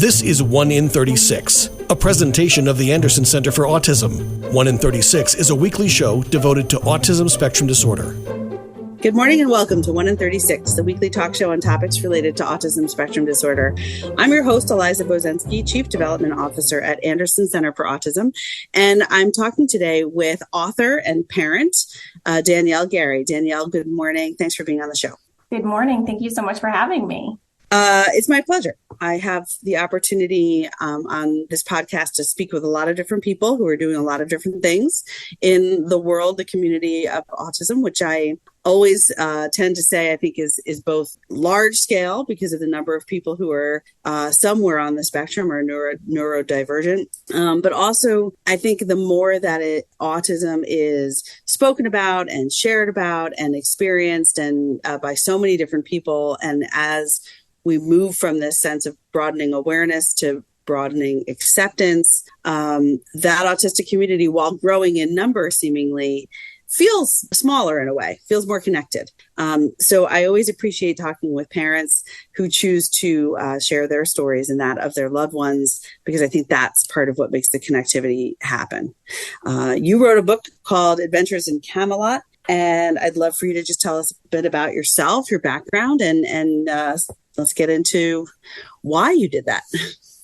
This is 1 in 36, a presentation of the Anderson Center for Autism. 1 in 36 is a weekly show devoted to autism spectrum disorder. Good morning and welcome to 1 in 36, the weekly talk show on topics related to autism spectrum disorder. I'm your host, Eliza Bozensky, Chief Development Officer at Anderson Center for Autism, and I'm talking today with author and parent, Danielle Gary. Danielle, good morning. Thanks for being on the show. Good morning. Thank you so much for having me. It's my pleasure. I have the opportunity on this podcast to speak with a lot of different people who are doing a lot of different things in the world, the community of autism, which I always tend to say I think is both large scale because of the number of people who are somewhere on the spectrum or neurodivergent. But also, I think the more that autism is spoken about and shared about and experienced and by so many different people, and as we move from this sense of broadening awareness to broadening acceptance, that autistic community, while growing in number seemingly, feels smaller in a way, feels more connected. So I always appreciate talking with parents who choose to share their stories and that of their loved ones, because I think that's part of what makes the connectivity happen. You wrote a book called Adventures in Camelot, and I'd love for you to just tell us a bit about yourself, your background, and let's get into why you did that.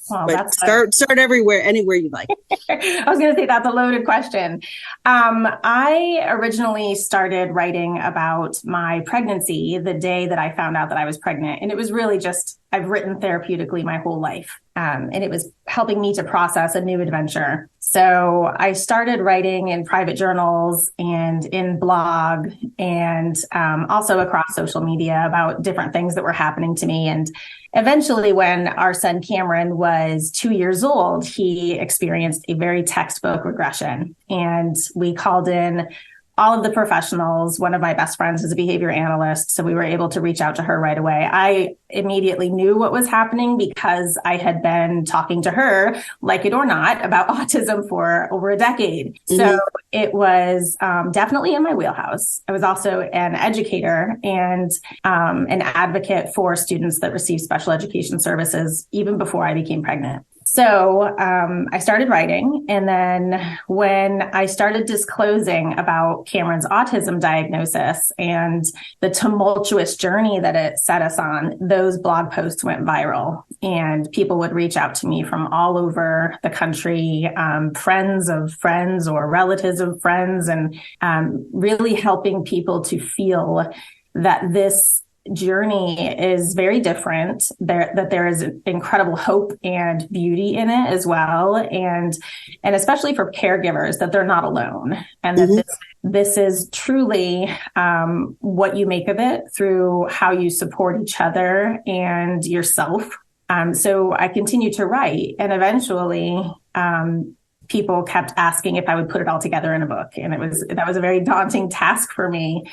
Well, but start everywhere, anywhere you like. I was going to say that's a loaded question. I originally started writing about my pregnancy the day that I found out that I was pregnant. And it was really just, I've written therapeutically my whole life. And it was helping me to process a new adventure. So I started writing in private journals and in blog and also across social media about different things that were happening to me. And eventually, when our son Cameron was 2 years old, he experienced a very textbook regression. And we called in all of the professionals. One of my best friends is a behavior analyst, so we were able to reach out to her right away. I immediately knew what was happening because I had been talking to her, like it or not, about autism for over a decade. Mm-hmm. So it was definitely in my wheelhouse. I was also an educator and an advocate for students that receive special education services even before I became pregnant. So I started writing, and then when I started disclosing about Cameron's autism diagnosis and the tumultuous journey that it set us on, those blog posts went viral, and people would reach out to me from all over the country, friends of friends or relatives of friends, and really helping people to feel that this journey is very different, that there is incredible hope and beauty in it as well. And especially for caregivers, that they're not alone, and that this is truly what you make of it through how you support each other and yourself. So I continued to write, and eventually people kept asking if I would put it all together in a book. And that was a very daunting task for me.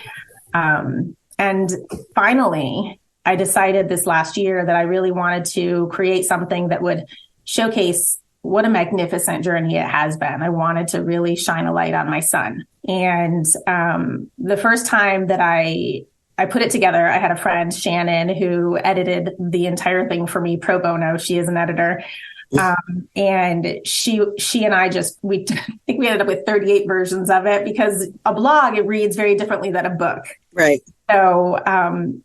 And finally, I decided this last year that I really wanted to create something that would showcase what a magnificent journey it has been. I wanted to really shine a light on my son. And the first time that I put it together, I had a friend, Shannon, who edited the entire thing for me pro bono. She is an editor. And she and I we think we ended up with 38 versions of it, because a blog, it reads very differently than a book. Right. So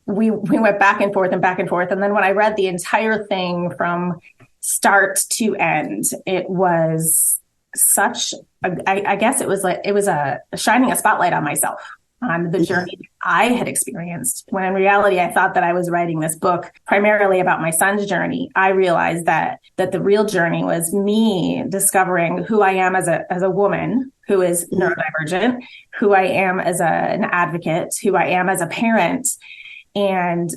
we went back and forth. And then when I read the entire thing from start to end, it was I guess it was shining a spotlight on myself, on the journey I had experienced, when in reality, I thought that I was writing this book primarily about my son's journey. I realized that the real journey was me discovering who I am as a woman who is neurodivergent, who I am as an advocate, who I am as a parent, and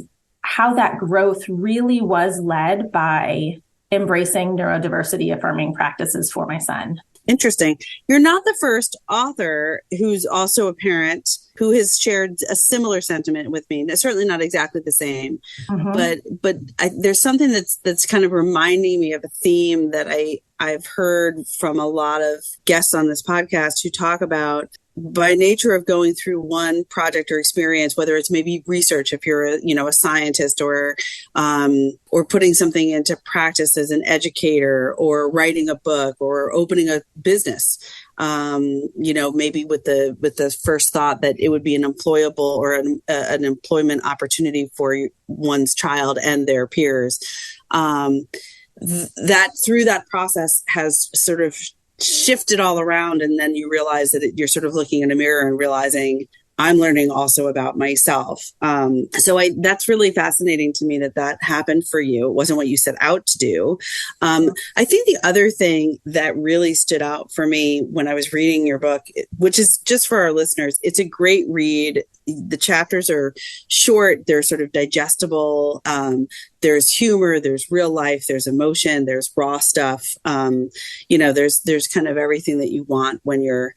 how that growth really was led by embracing neurodiversity affirming practices for my son. Interesting. You're not the first author who's also a parent who has shared a similar sentiment with me. It's certainly not exactly the same, but there's something that's kind of reminding me of a theme that I've heard from a lot of guests on this podcast who talk about by nature of going through one project or experience, whether it's maybe research, if you're a scientist, or putting something into practice as an educator, or writing a book, or opening a business, maybe with the first thought that it would be an employable or an employment opportunity for one's child and their peers. That through that process has sort of shifted all around. And then you realize that you're sort of looking in a mirror and realizing I'm learning also about myself. That's really fascinating to me that happened for you. It wasn't what you set out to do. I think the other thing that really stood out for me when I was reading your book, which is just for our listeners, it's a great read. The chapters are short. They're sort of digestible. There's humor, there's real life, there's emotion, there's raw stuff. There's kind of everything that you want when you're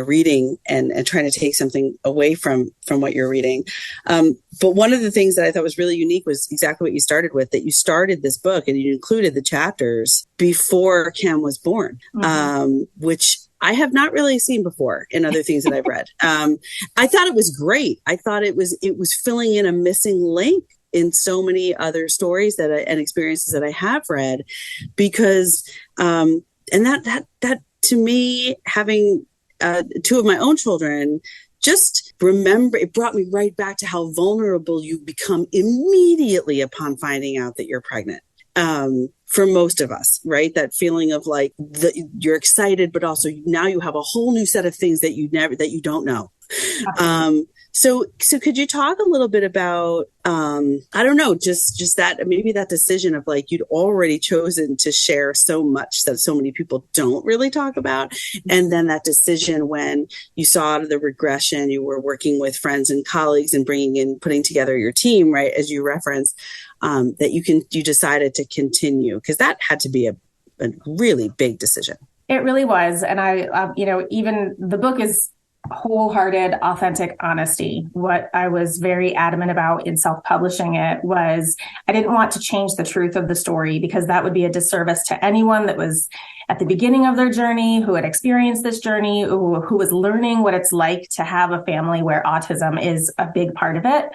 reading and trying to take something away from what you're reading. But one of the things that I thought was really unique was exactly what you started with, that you started this book and you included the chapters before Cam was born, which I have not really seen before in other things that I've read. I thought it was great. I thought it was filling in a missing link in so many other stories and experiences that I have read, because and that to me, having two of my own children, just remember, it brought me right back to how vulnerable you become immediately upon finding out that you're pregnant. For most of us, right? That feeling of like you're excited, but also now you have a whole new set of things that you don't know. So could you talk a little bit about, I don't know, just that, maybe that decision of like, you'd already chosen to share so much that so many people don't really talk about. And then that decision when you saw the regression, you were working with friends and colleagues and putting together your team, right? As you referenced, that you decided to continue, because that had to be a really big decision. It really was. And I, even the book is wholehearted, authentic honesty. What I was very adamant about in self-publishing it was I didn't want to change the truth of the story, because that would be a disservice to anyone that was at the beginning of their journey, who had experienced this journey, who was learning what it's like to have a family where autism is a big part of it.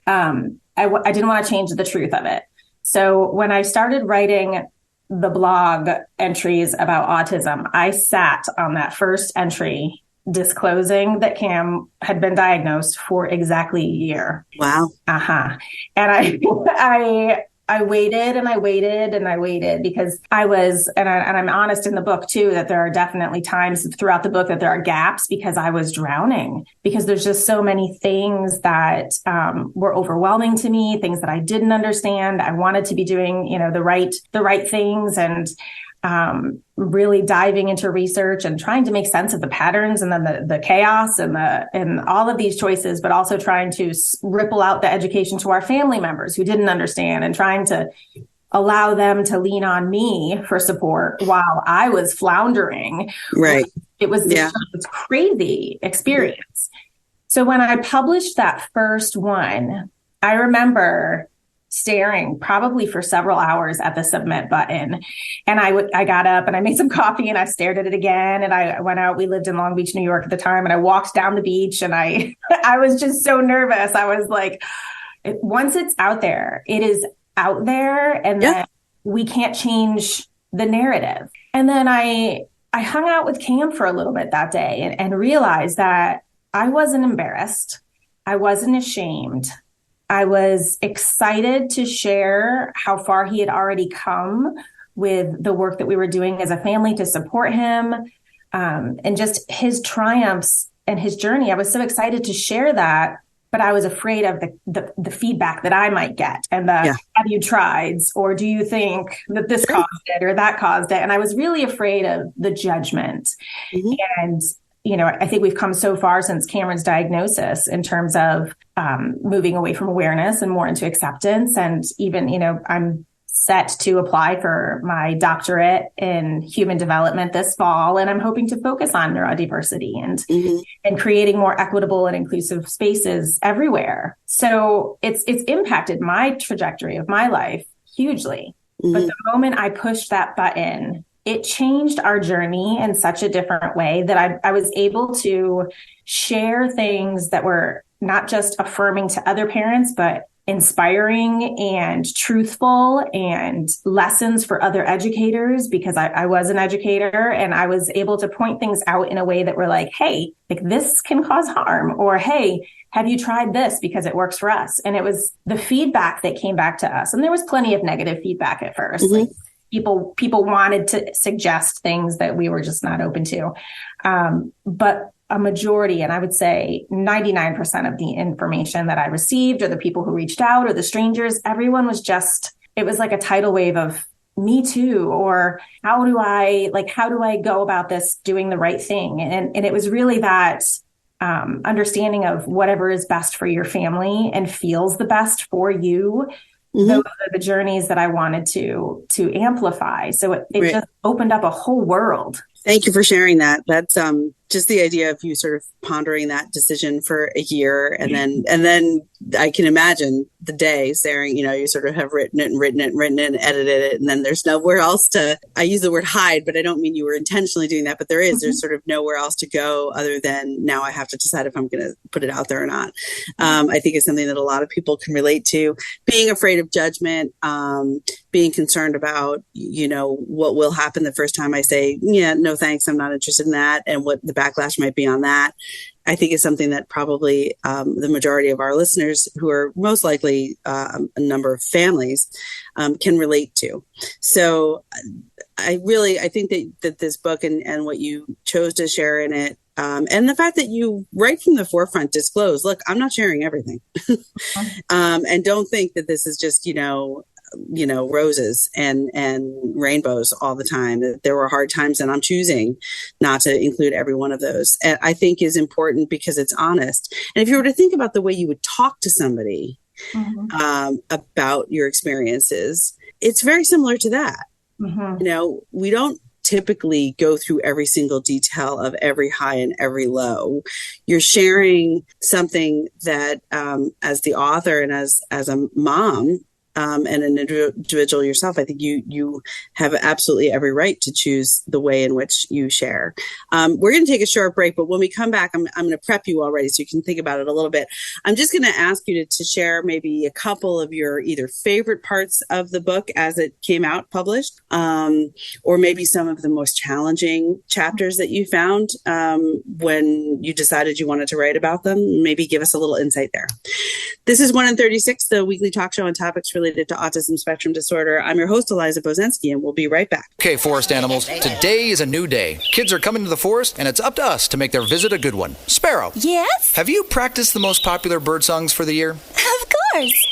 I didn't want to change the truth of it. So when I started writing the blog entries about autism, I sat on that first entry disclosing that Cam had been diagnosed for exactly a year. Wow. And I waited and I waited and I waited, because I was, and I'm honest in the book too, that there are definitely times throughout the book that there are gaps, because I was drowning, because there's just so many things that were overwhelming to me, things that I didn't understand. I wanted to be doing, the right things, and really diving into research and trying to make sense of the patterns, and then the chaos and all of these choices, but also trying to ripple out the education to our family members who didn't understand, and trying to allow them to lean on me for support while I was floundering. Right. It was this crazy experience. So when I published that first one, I remember staring probably for several hours at the submit button. And I got up and I made some coffee and I stared at it again. And I went out. We lived in Long Beach, New York at the time. And I walked down the beach and I was just so nervous. I was like, once it's out there, it is out there, and then we can't change the narrative. And then I hung out with Cam for a little bit that day and realized that I wasn't embarrassed. I wasn't ashamed. I was excited to share how far he had already come with the work that we were doing as a family to support him, and just his triumphs and his journey. I was so excited to share that, but I was afraid of the feedback that I might get, and have you tried, or do you think that this caused it or that caused it? And I was really afraid of the judgment. And I think we've come so far since Cameron's diagnosis in terms of moving away from awareness and more into acceptance. And even, I'm set to apply for my doctorate in human development this fall, and I'm hoping to focus on neurodiversity and creating more equitable and inclusive spaces everywhere. So it's impacted my trajectory of my life hugely. But the moment I pushed that button it changed our journey in such a different way that I was able to share things that were not just affirming to other parents, but inspiring and truthful and lessons for other educators, because I was an educator and I was able to point things out in a way that were like, hey, like this can cause harm, or hey, have you tried this because it works for us? And it was the feedback that came back to us. And there was plenty of negative feedback at first. Mm-hmm. Like people wanted to suggest things that we were just not open to. But a majority, and I would say 99% of the information that I received, or the people who reached out, or the strangers, everyone was just, it was like a tidal wave of me too, or how do I go about this doing the right thing? And it was really that understanding of whatever is best for your family and feels the best for you. Mm-hmm. Those are the journeys that I wanted to amplify. So it right. just opened up a whole world. Thank you for sharing that. That's just the idea of you sort of pondering that decision for a year, and then I can imagine the day staring, you sort of have written it and edited it, and then there's nowhere else to, I use the word hide, but I don't mean you were intentionally doing that, but there's sort of nowhere else to go other than now I have to decide if I'm going to put it out there or not. I think it's something that a lot of people can relate to, being afraid of judgment, being concerned about, what will happen the first time I say, yeah, no, thanks, I'm not interested in that, and what the backlash might be on that. I think is something that probably the majority of our listeners, who are most likely a number of families, can relate to. So I think that this book and what you chose to share in it, and the fact that you right from the forefront disclose, look, I'm not sharing everything. And don't think that this is just, roses and rainbows all the time. That there were hard times, and I'm choosing not to include every one of those. And I think is important because it's honest. And if you were to think about the way you would talk to somebody about your experiences, it's very similar to that. Mm-hmm. We don't typically go through every single detail of every high and every low. You're sharing something that, as the author and as a mom, and an individual yourself, I think you have absolutely every right to choose the way in which you share. We're going to take a short break, but when we come back, I'm going to prep you already so you can think about it a little bit. I'm just going to ask you to share maybe a couple of your either favorite parts of the book as it came out published, or maybe some of the most challenging chapters that you found when you decided you wanted to write about them. Maybe give us a little insight there. This is 1 in 36, the weekly talk show on topics related to autism spectrum disorder. I'm your host, Eliza Bozensky, and we'll be right back. Okay, forest animals, today is a new day. Kids are coming to the forest, and it's up to us to make their visit a good one. Sparrow. Yes? Have you practiced the most popular bird songs for the year? Of course.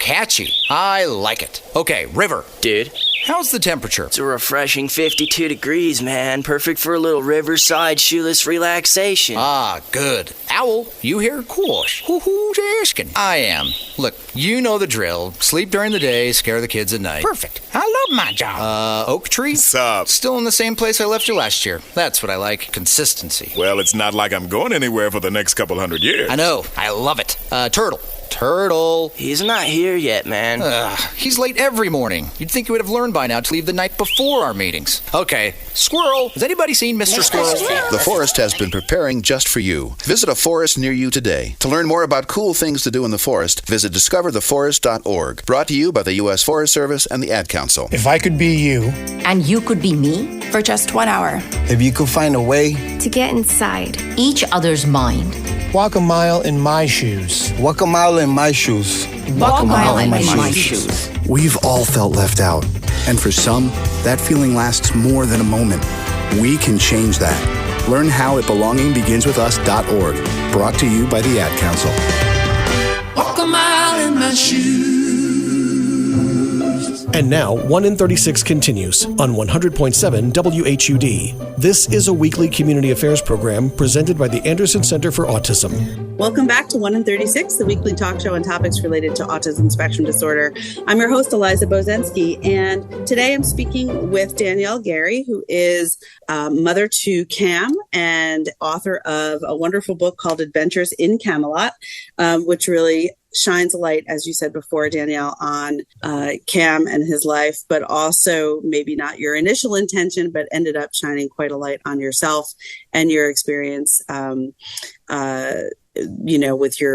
Catchy. I like it. Okay, River. Dude. How's the temperature? It's a refreshing 52 degrees, man. Perfect for a little riverside shoeless relaxation. Ah, good. Owl, you here? Course. Who's asking? I am. Look, you know the drill. Sleep during the day, scare the kids at night. Perfect. I love my job. Oak Tree? Sup? Still in the same place I left you last year. That's what I like. Consistency. Well, it's not like I'm going anywhere for the next couple hundred years. I know. I love it. Turtle. He's not here yet, man. He's late every morning. You'd think you would have learned by now to leave the night before our meetings. Okay. Squirrel. Has anybody seen Mr. Squirrel? The Forest has been preparing just for you. Visit a forest near you today. To learn more about cool things to do in the forest, visit discovertheforest.org. Brought to you by the U.S. Forest Service and the Ad Council. If I could be you. And you could be me. For just 1 hour. If you could find a way. To get inside. Each other's mind. Walk a mile in my shoes. Walk a mile in my shoes. Walk a mile in my shoes. We've all felt left out. And for some, that feeling lasts more than a moment. We can change that. Learn how at belongingbeginswithus.org. Brought to you by the Ad Council. Walk a mile in my shoes. And now, 1 in 36 continues on 100.7 WHUD. This is a weekly community affairs program presented by the Anderson Center for Autism. Welcome back to 1 in 36, the weekly talk show on topics related to autism spectrum disorder. I'm your host, Eliza Bozensky, and today I'm speaking with Danielle Gary, who is mother to Cam and author of a wonderful book called Adventures in Camelot, which really shines a light, as you said before, Danielle, on Cam and his life, but also maybe not your initial intention, but ended up shining quite a light on yourself and your experience,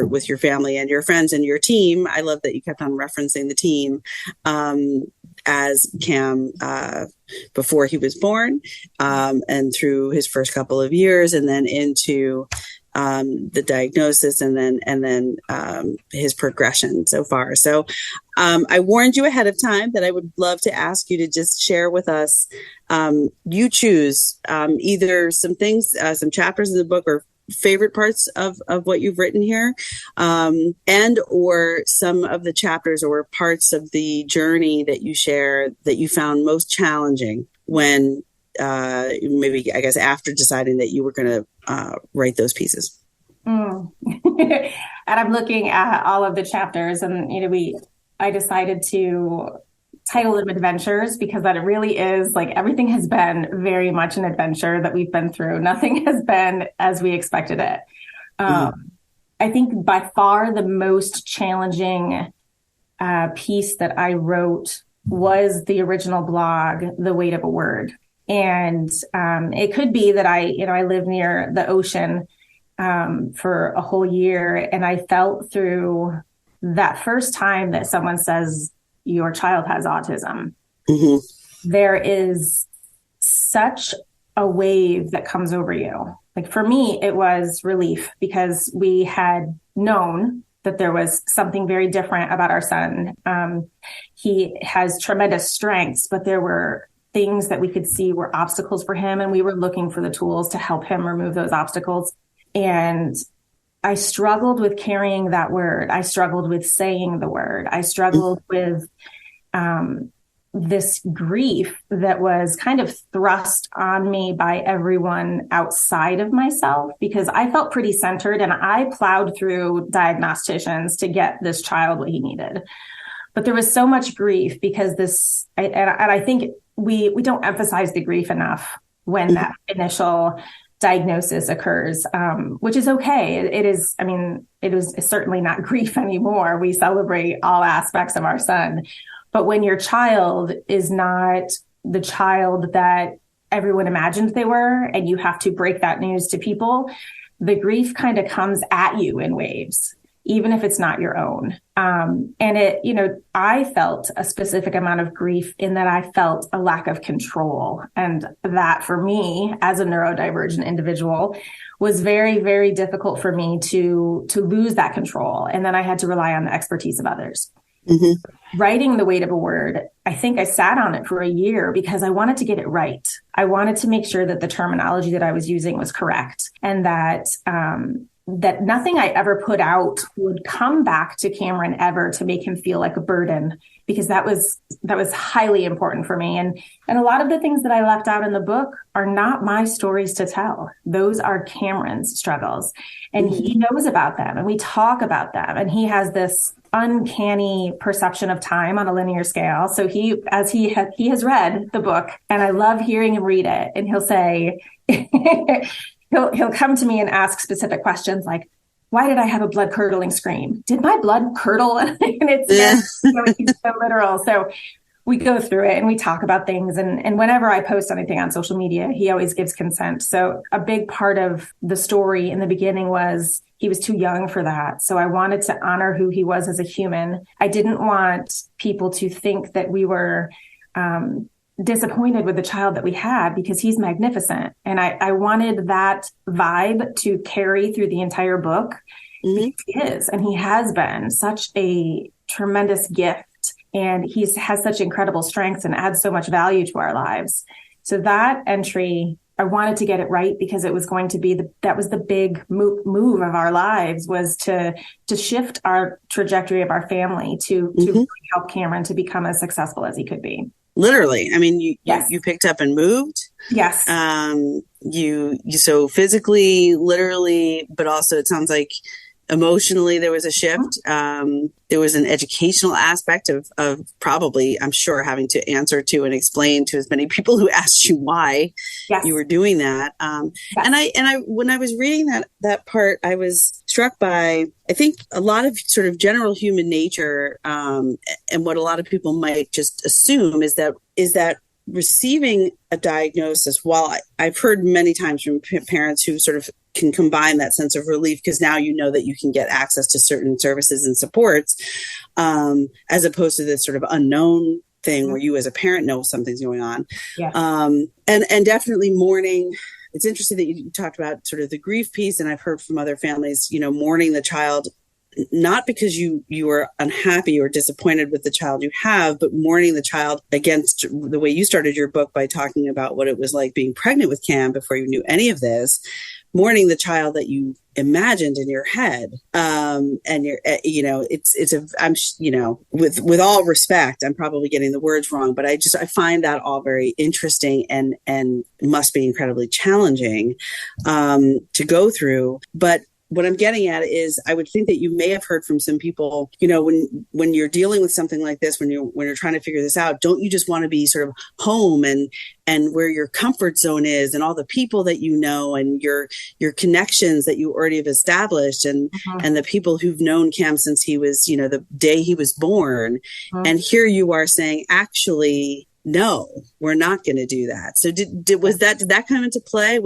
with your family and your friends and your team. I love that you kept on referencing the team as Cam before he was born, and through his first couple of years, and then into the diagnosis, and then his progression so far. So I warned you ahead of time that I would love to ask you to just share with us. You choose either some things, some chapters in the book, or favorite parts of what you've written here, and or some of the chapters or parts of the journey that you share that you found most challenging when maybe, I guess, after deciding that you were going to write those pieces. And I'm looking at all of the chapters, and I decided to title them Adventures, because that it really is, like, everything has been very much an adventure that we've been through. Nothing has been as we expected it. I think by far the most challenging piece that I wrote was the original blog, The Weight of a Word. And it could be that I live near the ocean for a whole year, and I felt through that first time that someone says your child has autism, there is such a wave that comes over you. Like, for me, it was relief, because we had known that there was something very different about our son. He has tremendous strengths, but there were things that we could see were obstacles for him, and we were looking for the tools to help him remove those obstacles. And I struggled with carrying that word. I struggled with saying the word. I struggled with this grief that was kind of thrust on me by everyone outside of myself, because I felt pretty centered, and I plowed through diagnosticians to get this child what he needed. But there was so much grief because I think we don't emphasize the grief enough when that initial diagnosis occurs, which is okay. It was certainly not grief anymore. We celebrate all aspects of our son. But when your child is not the child that everyone imagined they were, and you have to break that news to people, the grief kind of comes at you in waves, even if it's not your own. I felt a specific amount of grief in that I felt a lack of control. And that, for me, as a neurodivergent individual, was very, very difficult for me to lose that control. And then I had to rely on the expertise of others. Writing The Weight of a Word, I think I sat on it for a year because I wanted to get it right. I wanted to make sure that the terminology that I was using was correct, and that nothing I ever put out would come back to Cameron ever to make him feel like a burden, because that was highly important for me. And a lot of the things that I left out in the book are not my stories to tell. Those are Cameron's struggles, and he knows about them, and we talk about them, and he has this uncanny perception of time on a linear scale. So he has read the book, and I love hearing him read it, and he'll say, he'll come to me and ask specific questions like, why did I have a blood curdling scream? Did my blood curdle? And it's so literal. So we go through it and we talk about things. And whenever I post anything on social media, he always gives consent. So a big part of the story in the beginning was he was too young for that. So I wanted to honor who he was as a human. I didn't want people to think that we were disappointed with the child that we had, because he's magnificent. And I wanted that vibe to carry through the entire book. He is, and he has been such a tremendous gift, and he has such incredible strengths and adds so much value to our lives. So that entry, I wanted to get it right, because it was going to be that was the big move of our lives, was to shift our trajectory of our family to really help Cameron to become as successful as he could be. Literally. I mean, you picked up and moved. Yes. You so physically, literally, but also it sounds like Emotionally, there was a shift. There was an educational aspect of probably, I'm sure, having to answer to and explain to as many people who asked you why you were doing that. And I, when I was reading that part, I was struck by, I think, a lot of sort of general human nature, and what a lot of people might just assume is that receiving a diagnosis, while I've heard many times from parents who sort of can combine that sense of relief because now you know that you can get access to certain services and supports, as opposed to this sort of unknown thing where you as a parent know something's going on. Yeah. And definitely mourning. It's interesting that you talked about sort of the grief piece, and I've heard from other families, mourning the child, not because you are unhappy or disappointed with the child you have, but mourning the child against the way you started your book by talking about what it was like being pregnant with Cam before you knew any of this, mourning the child that you imagined in your head. And you're, with all respect, I'm probably getting the words wrong, but I find that all very interesting and must be incredibly challenging, to go through. But what I'm getting at is I would think that you may have heard from some people, when you're dealing with something like this, when you're trying to figure this out, don't you just want to be sort of home and where your comfort zone is and all the people that you know and your connections that you already have established and the people who've known Cam since he was, the day he was born. And here you are saying, actually, no, we're not going to do that. So did that come into play?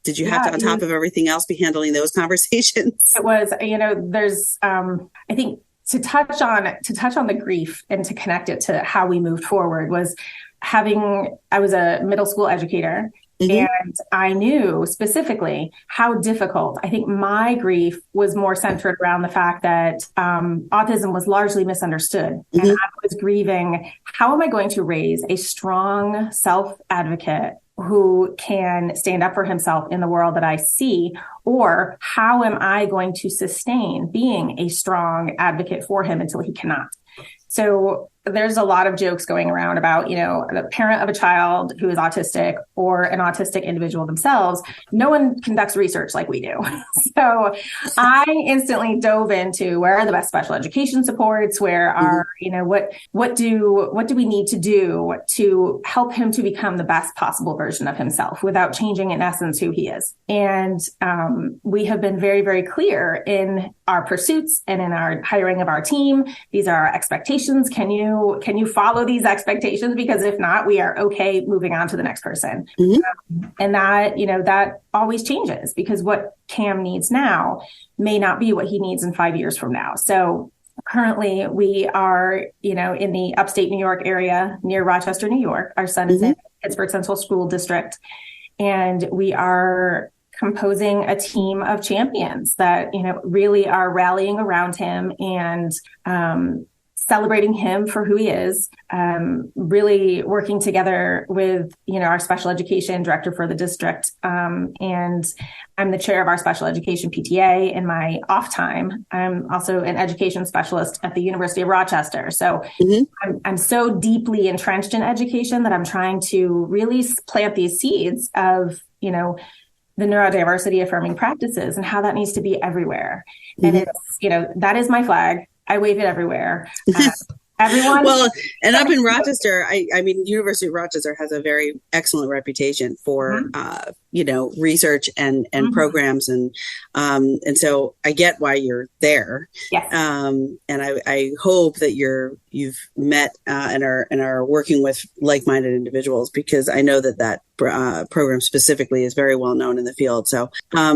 Did you have to, on top of everything else, be handling those conversations? It was, there's, I think to touch on the grief and to connect it to how we moved forward was I was a middle school educator. And I knew specifically how difficult, I think my grief was more centered around the fact that autism was largely misunderstood. And I was grieving, how am I going to raise a strong self-advocate who can stand up for himself in the world that I see? Or how am I going to sustain being a strong advocate for him until he cannot? So there's a lot of jokes going around about, the parent of a child who is autistic or an autistic individual themselves. No one conducts research like we do. So I instantly dove into where are the best special education supports, where are, what do we need to do to help him to become the best possible version of himself without changing in essence who he is. And we have been very, very clear in our pursuits and in our hiring of our team. These are our expectations. Can you follow these expectations? Because if not, we are okay moving on to the next person. And that, that always changes because what Cam needs now may not be what he needs in 5 years from now. So currently we are, in the upstate New York area near Rochester, New York. Our son is in Pittsburgh Central School District, and we are composing a team of champions that, really are rallying around him and, celebrating him for who he is, really working together with, our special education director for the district. And I'm the chair of our special education PTA in my off time. I'm also an education specialist at the University of Rochester. So I'm so deeply entrenched in education that I'm trying to really plant these seeds of, the neurodiversity affirming practices and how that needs to be everywhere. And it's, that is my flag. I wave it everywhere. Everyone. Well, and up in Rochester, I mean, University of Rochester has a very excellent reputation for, research and programs. And so I get why you're there. Yes. And I hope that you've met and are working with like-minded individuals, because I know that program specifically is very well known in the field. So, I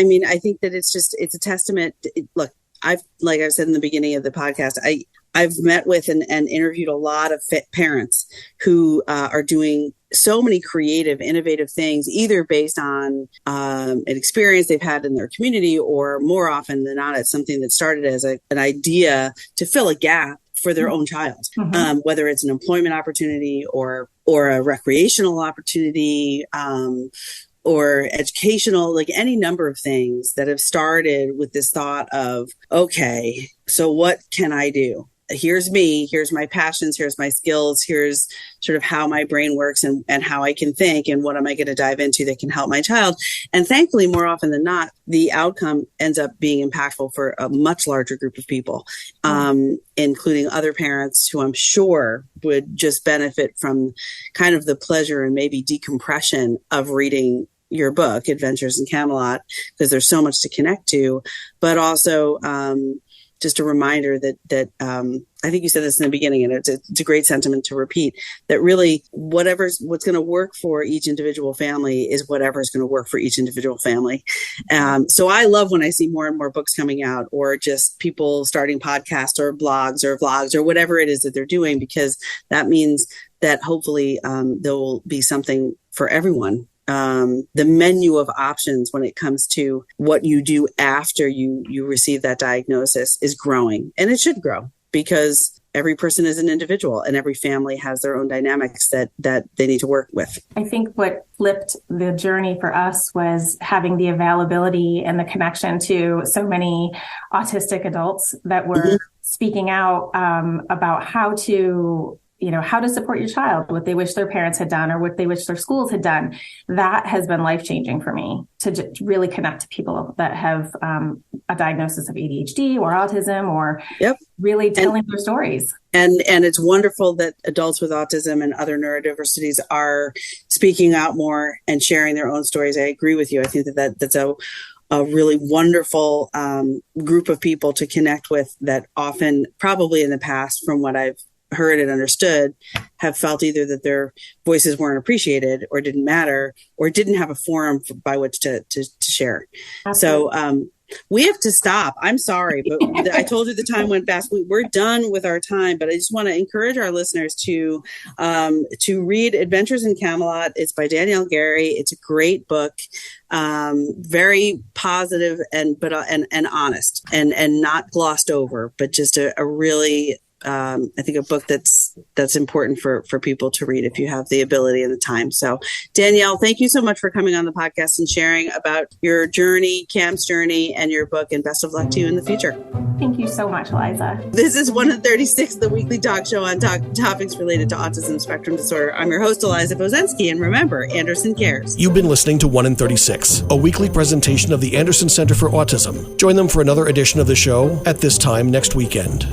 mean, I think that it's a testament. Look, like I said in the beginning of the podcast, I've met with and interviewed a lot of parents who are doing so many creative, innovative things, either based on an experience they've had in their community, or more often than not, it's something that started as an idea to fill a gap for their own child, whether it's an employment opportunity or a recreational opportunity, or educational, like any number of things that have started with this thought of, okay, so what can I do? here's me, here's my passions, here's my skills, here's sort of how my brain works and how I can think and what am I going to dive into that can help my child. And thankfully, more often than not, the outcome ends up being impactful for a much larger group of people, including other parents who I'm sure would just benefit from kind of the pleasure and maybe decompression of reading your book, Adventures in Camelot, because there's so much to connect to, but also just a reminder that I think you said this in the beginning, and it's a great sentiment to repeat, that really what's going to work for each individual family is whatever's going to work for each individual family. So I love when I see more and more books coming out, or just people starting podcasts or blogs or vlogs or whatever it is that they're doing, because that means that hopefully there will be something for everyone. The menu of options when it comes to what you do after you receive that diagnosis is growing, and it should grow, because every person is an individual and every family has their own dynamics that they need to work with. I think what flipped the journey for us was having the availability and the connection to so many autistic adults that were speaking out about how to support your child, what they wish their parents had done or what they wish their schools had done. That has been life-changing for me, to really connect to people that have a diagnosis of ADHD or autism, or really telling their stories. And it's wonderful that adults with autism and other neurodiversities are speaking out more and sharing their own stories. I agree with you. I think that's a really wonderful group of people to connect with, that often, probably in the past, from what I've heard and understood, have felt either that their voices weren't appreciated or didn't matter or didn't have a forum by which to share. Absolutely. So we have to stop. I'm sorry, but I told you the time went fast. We're done with our time, but I just want to encourage our listeners to read Adventures in Camelot. It's by Danielle Gary. It's a great book, very positive and honest and not glossed over, but just a really I think a book that's important for people to read if you have the ability and the time. So Danielle, thank you so much for coming on the podcast and sharing about your journey, Cam's journey, and your book, and best of luck to you in the future. Thank you so much, Liza. This is 1 in 36, the weekly talk show on topics related to autism spectrum disorder. I'm your host, Eliza Bozensky, and remember, Anderson cares. You've been listening to 1 in 36, a weekly presentation of the Anderson Center for Autism. Join them for another edition of the show at this time next weekend.